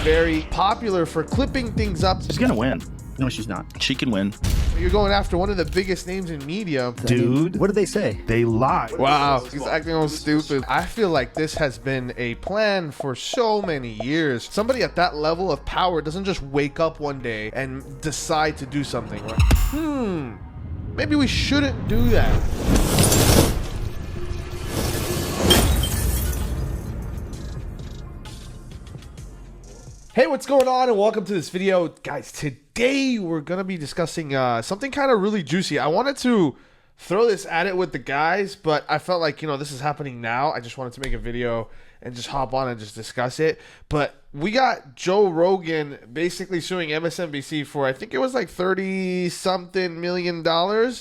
very popular for clipping things up. She's gonna win. No, she's not. She can win. You're going after one of the biggest names in media. Dude, What did they say? they lie. Wow, he's acting all stupid. I feel like this has been a plan for so many years. Somebody at that level of power doesn't just wake up one day and decide to do something. Like, maybe we shouldn't do that. Hey, what's going on, and welcome to this video. Guys, today we're going to be discussing something kind of really juicy. I wanted to throw this at it with the guys, but I felt like, this is happening now. I just wanted to make a video and just hop on and just discuss it. But we got Joe Rogan basically suing MSNBC for, I think it was like $30-something million.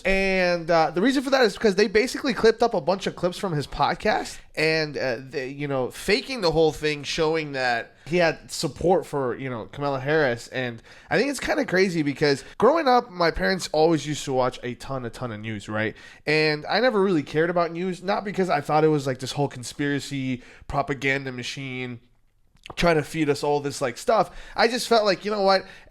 And the reason for that is because they basically clipped up a bunch of clips from his podcast and, they, faking the whole thing, showing that he had support for, Kamala Harris. And I think it's kind of crazy because growing up, my parents always used to watch a ton of news, right? And I never really cared about news, not because I thought it was like this whole conspiracy propaganda machine trying to feed us all this like stuff. I just felt like,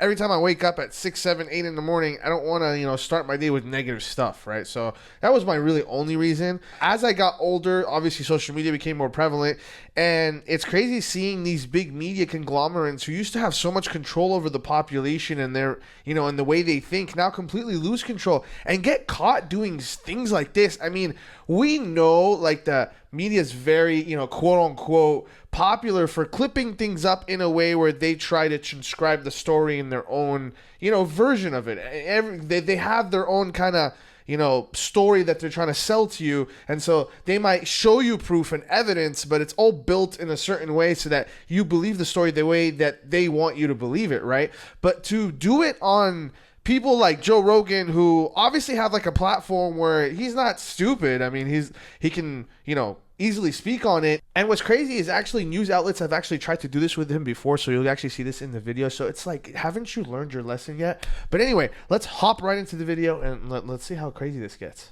every time I wake up at 6, 7, 8 in the morning, I don't want to, start my day with negative stuff, right? So that was my really only reason. As I got older, obviously social media became more prevalent, and it's crazy seeing these big media conglomerates who used to have so much control over the population and their, and the way they think, now completely lose control and get caught doing things like this. I mean, we know like the media is very, quote unquote, popular for clipping things up in a way where they try to transcribe the story in their own, version of it. They have their own kind of, story that they're trying to sell to you. And so they might show you proof and evidence, but it's all built in a certain way so that you believe the story the way that they want you to believe it, right? But to do it on people like Joe Rogan, who obviously have like a platform where he's not stupid. I mean, he can, easily speak on it. And what's crazy is actually news outlets have actually tried to do this with him before, so you'll actually see this in the video. So it's like, haven't you learned your lesson yet? But anyway, let's hop right into the video and let's see how crazy this gets.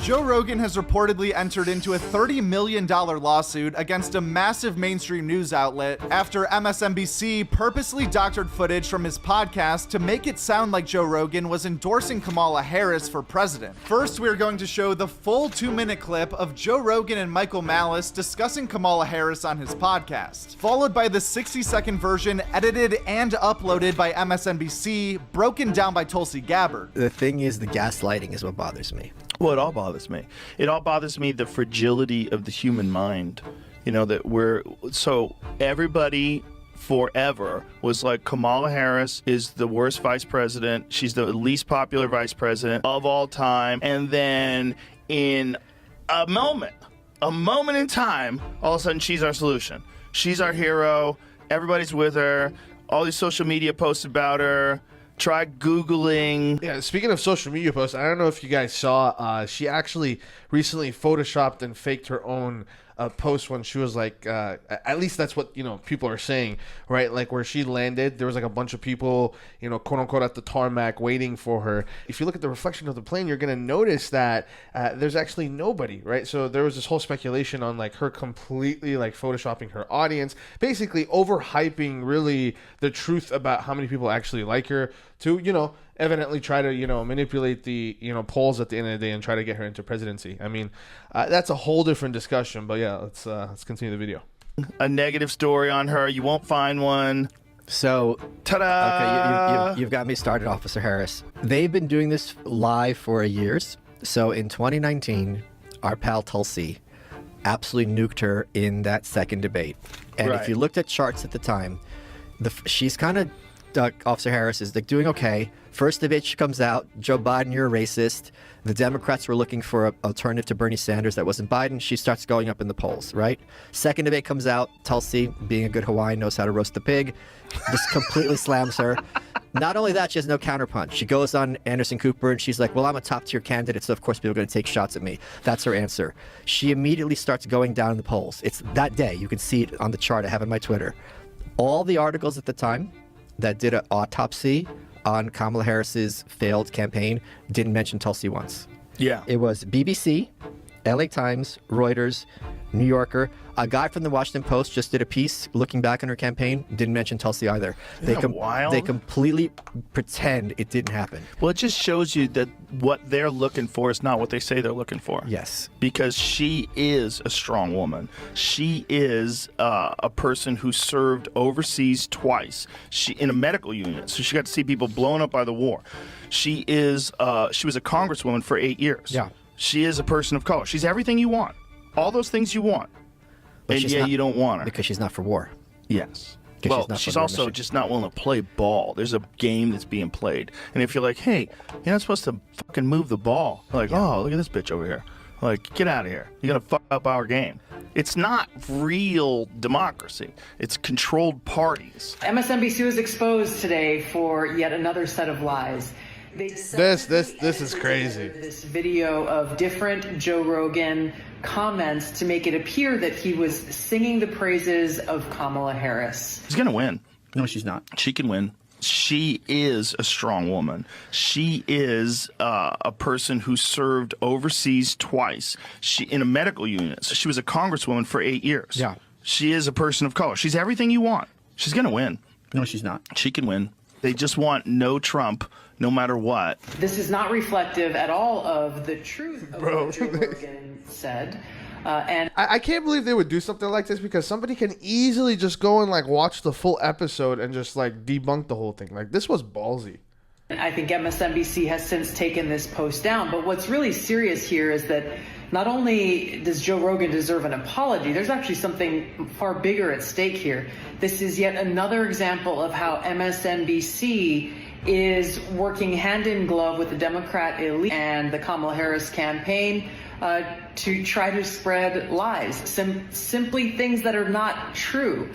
Joe Rogan has reportedly entered into a $30 million lawsuit against a massive mainstream news outlet after MSNBC purposely doctored footage from his podcast to make it sound like Joe Rogan was endorsing Kamala Harris for president. First, we're going to show the full 2-minute clip of Joe Rogan and Michael Malice discussing Kamala Harris on his podcast, followed by the 60-second version edited and uploaded by MSNBC, broken down by Tulsi Gabbard. The thing is, the gaslighting is what bothers me. Well, it all bothers me. It all bothers me, the fragility of the human mind. So everybody forever was like, Kamala Harris is the worst vice president. She's the least popular vice president of all time. And then in a moment in time, all of a sudden she's our solution. She's our hero. Everybody's with her. All these social media posts about her. Try Googling. Yeah, speaking of social media posts, I don't know if you guys saw, she actually recently photoshopped and faked her own post when she was like, at least that's what, people are saying, right? Like where she landed, there was like a bunch of people, quote unquote, at the tarmac waiting for her. If you look at the reflection of the plane, you're going to notice that there's actually nobody, right? So there was this whole speculation on like her completely like photoshopping her audience, basically overhyping really the truth about how many people actually like her to, evidently try to, manipulate the, polls at the end of the day and try to get her into presidency. I mean, that's a whole different discussion, but yeah, let's continue the video. A negative story on her. You won't find one. So, ta-da! Okay, you've got me started, Officer Harris. They've been doing this live for years. So in 2019, our pal Tulsi absolutely nuked her in that second debate. And Right. if you looked at charts at the time, she's kind of, Officer Harris is like doing okay. First debate, she comes out, Joe Biden, you're a racist. The Democrats were looking for an alternative to Bernie Sanders that wasn't Biden. She starts going up in the polls, right? Second debate comes out, Tulsi, being a good Hawaiian, knows how to roast the pig, just completely slams her. Not only that, she has no counterpunch. She goes on Anderson Cooper and she's like, well, I'm a top tier candidate, so of course people are going to take shots at me. That's her answer. She immediately starts going down in the polls. It's that day. You can see it on the chart I have on my Twitter. All the articles at the time that did an autopsy on Kamala Harris's failed campaign didn't mention Tulsi once. Yeah. It was BBC, LA Times, Reuters, New Yorker. A guy from the Washington Post just did a piece looking back on her campaign, didn't mention Tulsi either. Isn't that wild? They completely pretend it didn't happen. Well, it just shows you that what they're looking for is not what they say they're looking for. Yes. Because she is a strong woman. She is a person who served overseas twice. She in a medical unit, so she got to see people blown up by the war. She was a congresswoman for 8 years. Yeah. She is a person of color. She's everything you want. All those things you want. But And yet you don't want her. Because she's not for war. Yes. 'Cause Well, she's not she's for war also mission. just not willing to play ball. There's a game that's being played. And if you're like, hey, you're not supposed to fucking move the ball. Like, oh, look at this bitch over here. Like, get out of here. You're going to fuck up our game. It's not real democracy. It's controlled parties. MSNBC was exposed today for yet another set of lies. This is crazy. This video of different Joe Rogan comments to make it appear that he was singing the praises of Kamala Harris. She's going to win. No, she's not. She can win. She is a strong woman. She is a person who served overseas twice. She in a medical unit. She was a congresswoman for 8 years. Yeah. She is a person of color. She's everything you want. She's going to win. No, she's not. She can win. They just want no Trump, no matter what. This is not reflective at all of the truth of what Joe Rogan said. And I can't believe they would do something like this, because somebody can easily just go and like watch the full episode and just like debunk the whole thing. Like, this was ballsy. I think MSNBC has since taken this post down. But what's really serious here is that not only does Joe Rogan deserve an apology, there's actually something far bigger at stake here. This is yet another example of how MSNBC is working hand in glove with the Democrat elite and the Kamala Harris campaign to try to spread lies, simply things that are not true.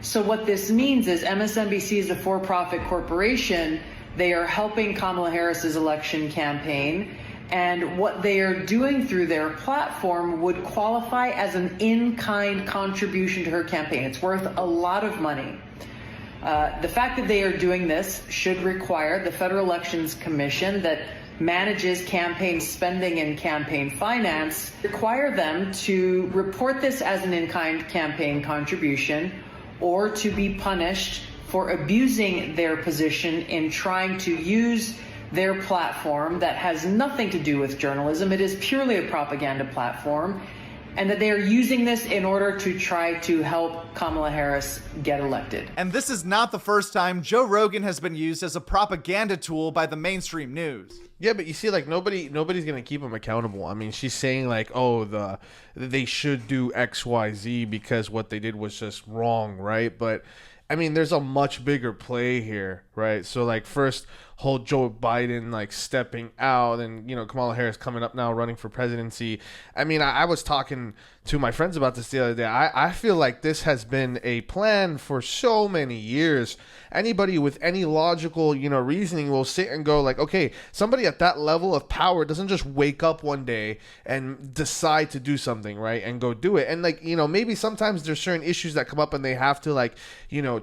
So what this means is MSNBC is a for-profit corporation. They are helping Kamala Harris's election campaign, and what they are doing through their platform would qualify as an in-kind contribution to her campaign. It's worth a lot of money. The fact that they are doing this should require the Federal Elections Commission that manages campaign spending and campaign finance, require them to report this as an in-kind campaign contribution, or to be punished for abusing their position in trying to use their platform that has nothing to do with journalism. It is purely a propaganda platform, and that they are using this in order to try to help Kamala Harris get elected. And this is not the first time Joe Rogan has been used as a propaganda tool by the mainstream news. Yeah, but you see, like, nobody's gonna keep him accountable. I mean, she's saying like, oh, they should do X, Y, Z because what they did was just wrong, right? But I mean, there's a much bigger play here, right? So like, first, whole Joe Biden like stepping out, and Kamala Harris coming up now running for presidency. I mean, I was talking to my friends about this the other day. I feel like this has been a plan for so many years. Anybody with any logical reasoning will sit and go like, okay, somebody at that level of power doesn't just wake up one day and decide to do something, right, and go do it. And like, maybe sometimes there's certain issues that come up and they have to like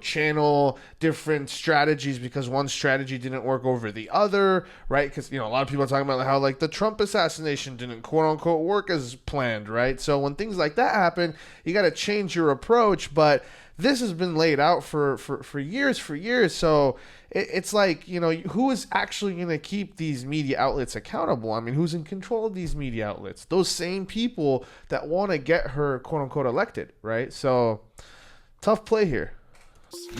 channel different strategies because one strategy didn't work over the other, right? Because a lot of people are talking about how like the Trump assassination didn't quote unquote work as planned, right? So when things like that happen, you got to change your approach. But this has been laid out for years. So it's like, who is actually going to keep these media outlets accountable? I mean, who's in control of these media outlets? Those same people that want to get her quote unquote elected, right? So tough play here.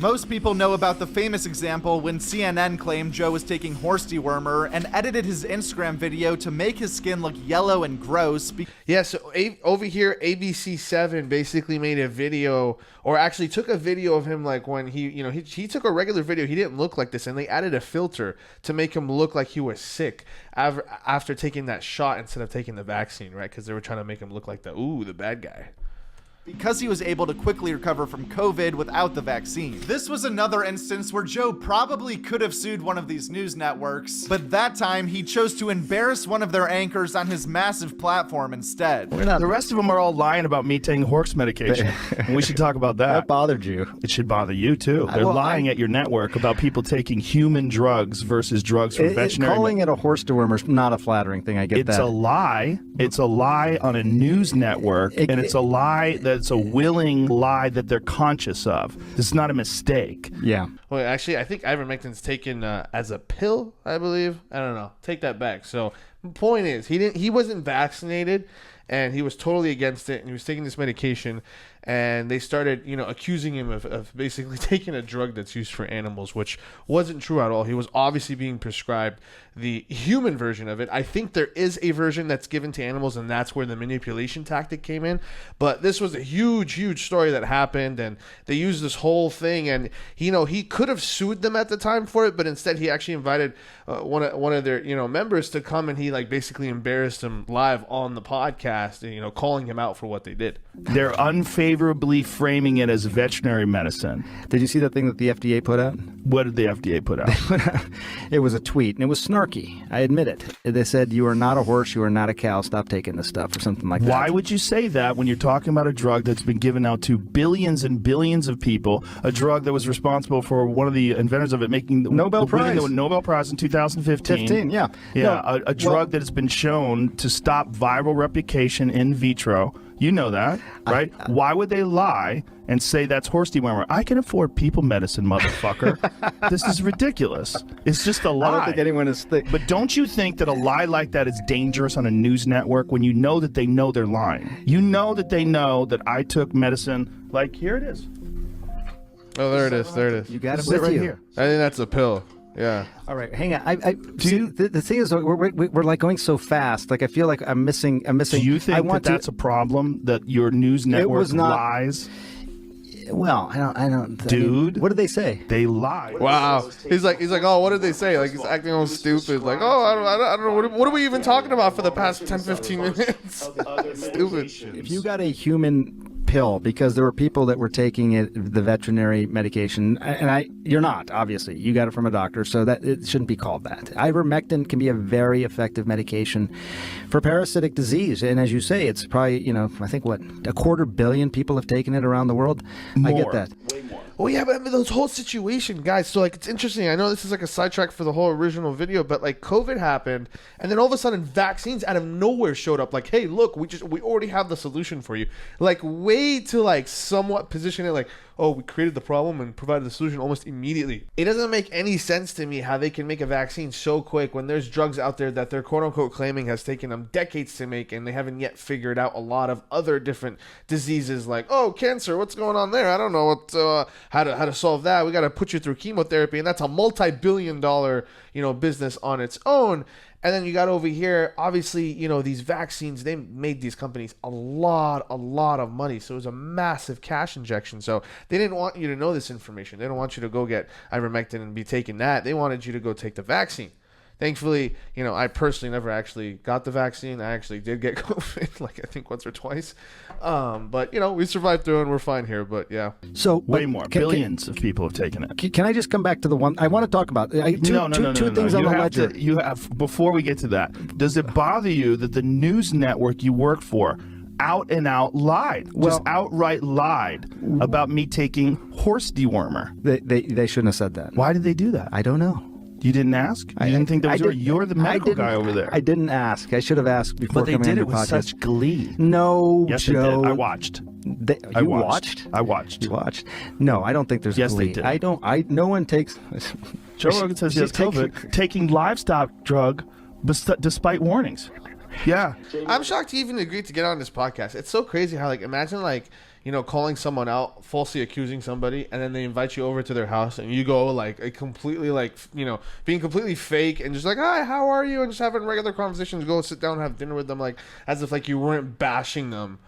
Most people know about the famous example when CNN claimed Joe was taking horse dewormer and edited his Instagram video to make his skin look yellow and gross. Yeah, so over here, ABC7 basically made a video, or actually took a video of him like when he took a regular video. He didn't look like this, and they added a filter to make him look like he was sick after taking that shot instead of taking the vaccine, right? Because they were trying to make him look like the bad guy. Because he was able to quickly recover from COVID without the vaccine. This was another instance where Joe probably could have sued one of these news networks, but that time he chose to embarrass one of their anchors on his massive platform instead. The rest of them are all lying about me taking horse medication. And we should talk about that. That bothered you. It should bother you too. They're lying at your network about people taking human drugs versus drugs from veterinary. Calling it a horse dewormer is not a flattering thing. I get that. It's a lie. It's a lie on a news network, and it's a lie that it's a willing lie that they're conscious of. It's not a mistake. Yeah. Well, actually, I think ivermectin's taken as a pill, I believe. I don't know. Take that back. So, the point is, he wasn't vaccinated, and he was totally against it, and he was taking this medication, and they started, accusing him of basically taking a drug that's used for animals, which wasn't true at all. He was obviously being prescribed the human version of it. I think there is a version that's given to animals, and that's where the manipulation tactic came in. But this was a huge, huge story that happened, and they used this whole thing, and he could have sued them at the time for it, but instead he actually invited one of their members to come, and he basically embarrassed him live on the podcast, calling him out for what they did. They're unfavorably framing it as veterinary medicine. Did you see that thing that the FDA put out? What did the FDA put out? It was a tweet, and it was snarky. I admit it. They said, "You are not a horse. You are not a cow. Stop taking this stuff," or something like that. Why would you say that when you're talking about a drug that's been given out to billions and billions of people, a drug that was responsible for one of the inventors of it winning the Nobel Prize in 2015? Yeah. Yeah, a drug that has been shown to stop viral replication in vitro. You know that, right? Why would they lie and say that's horse dewormer? I can afford people medicine, motherfucker. This is ridiculous. It's just a lie. I don't think anyone is... But don't you think that a lie like that is dangerous on a news network when you know that they know they're lying? You know that they know that I took medicine, like, here it is. Oh, there it is. There it is. You got it Sit with right you. here. I think that's a pill. Yeah. All right, hang on. The thing is, we're like going so fast. Like I feel like I'm missing. Do you think that's a problem that your news network lies? Well, I don't. Dude, what did they say? They lie. Wow. He's like, oh, what did they say? Like, he's acting all stupid. Like, oh, I don't know. What are we even talking about for the past 10, 15 minutes? Stupid. If you got a human pill, because there were people that were taking the veterinary medication, and you're not, obviously. You got it from a doctor, so that it shouldn't be called that. Ivermectin can be a very effective medication for parasitic disease, and as you say, it's probably, I think, 250 million people have taken it around the world. More. I get that. Way more. Well, yeah, but I mean, this whole situation, guys. So, it's interesting. I know this is like a sidetrack for the whole original video, but COVID happened, and then all of a sudden, vaccines out of nowhere showed up. Like, hey, look, we already have the solution for you. Like, way to somewhat position it like, oh, we created the problem and provided the solution almost immediately. It doesn't make any sense to me how they can make a vaccine so quick when there's drugs out there that they're quote unquote claiming has taken them decades to make, and they haven't yet figured out a lot of other different diseases like, oh, cancer, what's going on there? I don't know how to solve that. We got to put you through chemotherapy, and that's a multi-billion-dollar business on its own. And then you got over here, obviously, these vaccines, they made these companies a lot of money. So it was a massive cash injection. So they didn't want you to know this information. They don't want you to go get ivermectin and be taking that. They wanted you to go take the vaccine. Thankfully, I personally never actually got the vaccine. I actually did get COVID, I think once or twice. But, we survived through and we're fine here. But, yeah. So way more. Billions of people have taken it. Can I just come back to the one I want to talk about? Two things on the ledger. You have, before we get to that, does it bother you that the news network you work for out and out lied, just outright lied about me taking horse dewormer? They shouldn't have said that. Why did they do that? I don't know. You didn't ask? You didn't think that was you're the medical guy over there. I didn't ask. I should have asked before coming on your podcast. But they did it with such glee. No, yes, Joe. They did. I watched. You watched? I watched. You watched? No, I don't think there's yes, glee. They did. I don't. No one takes... Joe Rogan says he has COVID, taking livestock drug despite warnings. Yeah. I'm shocked he even agreed to get on this podcast. It's so crazy how, imagine, calling someone out, falsely accusing somebody, and then they invite you over to their house, and you go, completely, being completely fake, and just hi, how are you, and just having regular conversations, go sit down and have dinner with them, as if, you weren't bashing them,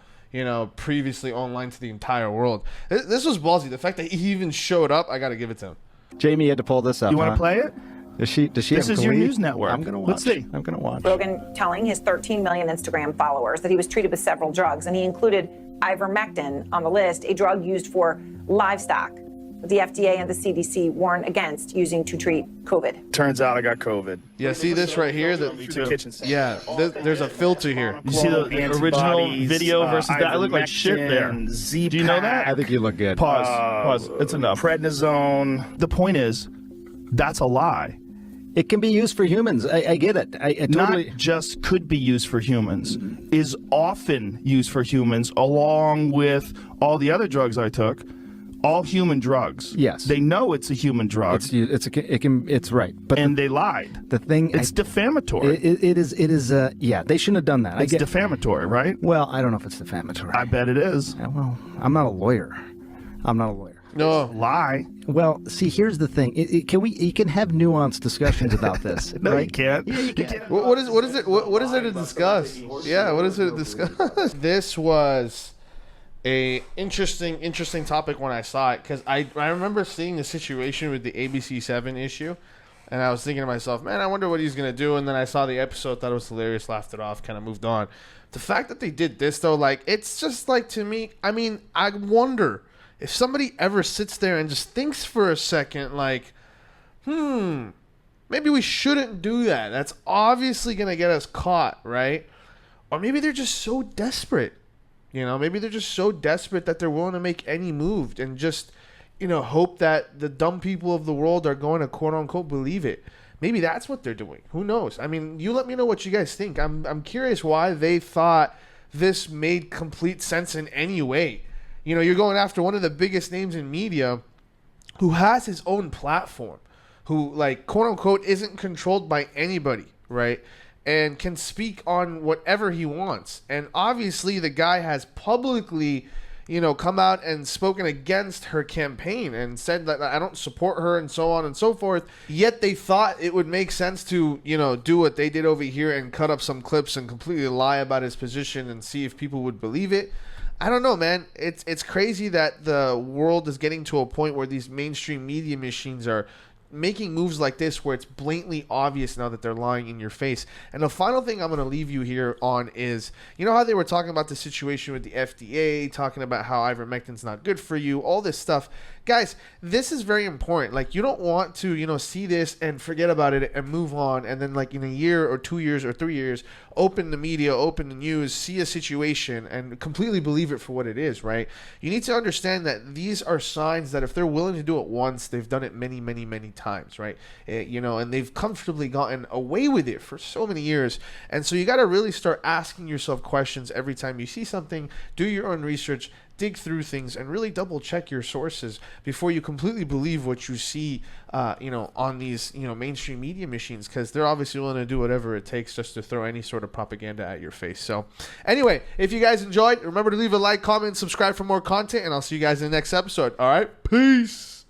previously online to the entire world. This was ballsy. The fact that he even showed up, I gotta give it to him. Jamie had to pull this up. You want to play it? Does she this is your news network. I'm going to watch. Let's see. I'm going to watch. Rogan telling his 13 million Instagram followers that he was treated with several drugs, and he included ivermectin on the list, a drug used for livestock. The FDA and the CDC warn against using to treat COVID. Turns out I got COVID. Yeah, see this right here? Yeah, there's a filter here. You see the original video versus that? I look like shit there. Do you know that? I think you look good. Pause. It's enough. Prednisone. The point is, that's a lie. It can be used for humans. I get it. I totally. Not just could be used for humans, is often used for humans, along with all the other drugs I took. All human drugs. Yes. They know it's a human drug. It's right. But and they lied. The thing. It's defamatory. It is. Yeah. They shouldn't have done that. It's defamatory, right? Well, I don't know if it's defamatory. I bet it is. Well, I'm not a lawyer. No. Lie. Well, see, here's the thing. You can have nuanced discussions about this. No, right? you can't. Yeah, you can. What is it? What is there to discuss? Yeah, what is it to discuss? This was a interesting topic when I saw it, because I remember seeing the situation with the ABC7 issue, and I was thinking to myself, man, I wonder what he's gonna do. And then I saw the episode, thought it was hilarious, laughed it off, kind of moved on. The fact that they did this though, like, it's just like, to me, I mean, I wonder if somebody ever sits there and just thinks for a second, like, maybe we shouldn't do that. That's obviously gonna get us caught, right? Or maybe they're just so desperate. Maybe they're just so desperate that they're willing to make any move and just, hope that the dumb people of the world are going to quote unquote believe it. Maybe that's what they're doing. Who knows? I mean, you let me know what you guys think. I'm curious why they thought this made complete sense in any way. You're going after one of the biggest names in media who has his own platform, who, like, quote unquote, isn't controlled by anybody, right? And can speak on whatever he wants. And obviously the guy has publicly, come out and spoken against her campaign and said that I don't support her and so on and so forth. Yet they thought it would make sense to, do what they did over here and cut up some clips and completely lie about his position and see if people would believe it. I don't know, man. It's crazy that the world is getting to a point where these mainstream media machines are making moves like this where it's blatantly obvious now that they're lying in your face. And the final thing I'm going to leave you here on is, how they were talking about the situation with the FDA, talking about how ivermectin's not good for you, all this stuff. Guys, this is very important. Like, you don't want to, see this and forget about it and move on, and then, like, in a year or 2 years or 3 years, open the media, open the news, see a situation and completely believe it for what it is, right? You need to understand that these are signs that if they're willing to do it once, they've done it many, many, many times, right? And they've comfortably gotten away with it for so many years. And so you got to really start asking yourself questions every time you see something. Do your own research, dig through things, and really double check your sources before you completely believe what you see, on these, mainstream media machines, because they're obviously willing to do whatever it takes just to throw any sort of propaganda at your face. So anyway, if you guys enjoyed, remember to leave a like, comment, subscribe for more content, and I'll see you guys in the next episode. All right, peace.